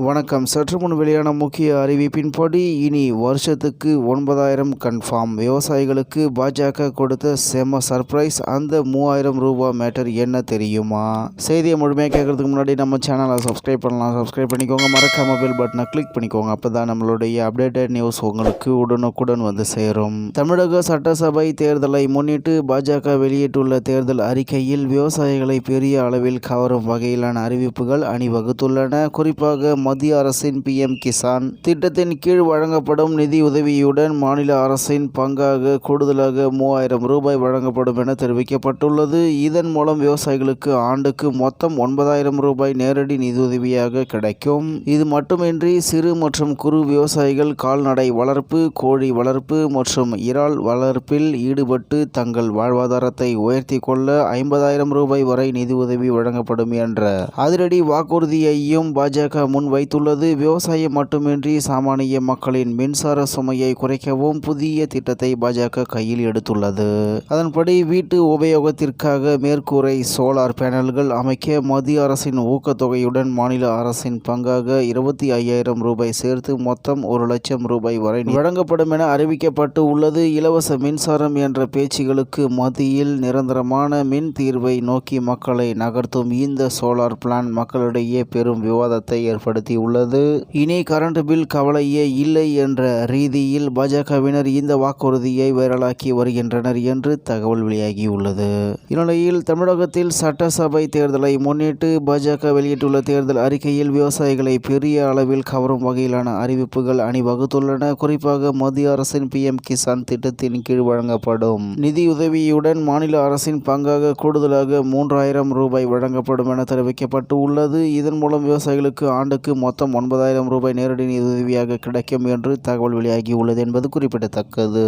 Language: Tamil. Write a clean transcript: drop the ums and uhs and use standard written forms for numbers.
வணக்கம். சற்று முன் வெளியான முக்கிய அறிவிப்பின்படி இனி வருஷத்துக்கு 9,000 கன்ஃபார்ம். விவசாயிகளுக்கு பாஜக கொடுத்த செம சர்ப்ரைஸ். அந்த 3,000 ரூபாய் மேட்டர் என்ன தெரியுமா? செய்தியை முழுமையாக கேட்கறதுக்கு முன்னாடி நம்ம சேனலை சப்ஸ்கிரைப் பண்ணலாம். சப்ஸ்கிரைப் பண்ணிக்கோங்க. மறக்காம பெல் பட்டனை கிளிக் பண்ணிக்கோங்க. அப்பதான் நம்மளுடைய அப்டேட்டட் நியூஸ் உங்களுக்கு உடனுக்குடன் வந்து சேரும். தமிழக சட்டசபை தேர்தலை முன்னிட்டு பாஜக வெளியிட்டுள்ள தேர்தல் அறிக்கையில் விவசாயிகளை பெரிய அளவில் கவரும் வகையிலான அறிவிப்புகள் அணிவகுத்துள்ளன. குறிப்பாக மத்திய அரசின் PM கிசான் திட்டத்தின் கீழ் வழங்கப்படும் நிதி உதவியுடன் மாநில அரசின் பங்காக கூடுதலாக 3,000 ரூபாய் வழங்கப்படும் என தெரிவிக்கப்பட்டுள்ளது. இதன் மூலம் விவசாயிகளுக்கு ஆண்டுக்கு மொத்தம் 9,000 ரூபாய் நேரடி நிதியுதவியாக கிடைக்கும். இது மட்டுமின்றி சிறு மற்றும் குறு விவசாயிகள் கால்நடை வளர்ப்பு, கோழி வளர்ப்பு மற்றும் இறால் வளர்ப்பில் ஈடுபட்டு தங்கள் வாழ்வாதாரத்தை உயர்த்தி கொள்ள 50,000 ரூபாய் வரை நிதி உதவி வழங்கப்படும் என்ற அதிரடி வாக்குறுதியையும் பாஜக முன் வைத்துள்ளது. விவசாயம் மட்டுமின்றி சாமானிய மக்களின் மின்சார சுமையை குறைக்கவும் புதிய திட்டத்தை பாஜக கையில் எடுத்துள்ளது. அதன்படி வீட்டு உபயோகத்திற்காக மேற்கூரை சோலார் பேனல்கள் அமைக்க மத்திய அரசின் ஊக்கத்தொகையுடன் மாநில அரசின் பங்காக 25,000 ரூபாய் சேர்த்து மொத்தம் 1,00,000 ரூபாய் வரை வழங்கப்படும் என அறிவிக்கப்பட்டு உள்ளது. இலவச மின்சாரம் என்ற பேச்சுகளுக்கு மத்தியில் நிரந்தரமான மின் தீர்வை நோக்கி மக்களை நகர்த்தும் இந்த சோலார் பிளான் மக்களிடையே பெரும் விவாதத்தை ஏற்படுத்தி உள்ளது. இனி கரண்ட் பில் கவலையே இல்லை என்ற ரீதியில் பாஜகவினர் இந்த வாக்குறுதியை வைரலாக்கி வருகின்றனர் என்று தகவல் வெளியாகியுள்ளது. இந்நிலையில் தமிழகத்தில் சட்டசபை தேர்தலை முன்னிட்டு பாஜக வெளியிட்டுள்ள தேர்தல் அறிக்கையில் விவசாயிகளை பெரிய அளவில் கவரும் வகையிலான அறிவிப்புகள் அணிவகுத்துள்ளன. குறிப்பாக மத்திய அரசின் PM கிசான் திட்டத்தின் கீழ் வழங்கப்படும் நிதியுதவியுடன் மாநில அரசின் பங்காக கூடுதலாக 3,000 ரூபாய் வழங்கப்படும் என தெரிவிக்கப்பட்டு உள்ளது. இதன் மூலம் விவசாயிகளுக்கு ஆண்டுக்கு மொத்தம் 9,000 ரூபாய் நேரடி நிதியுதவியாக கிடைக்கும் என்று தகவல் வெளியாகியுள்ளது என்பது குறிப்பிடத்தக்கது.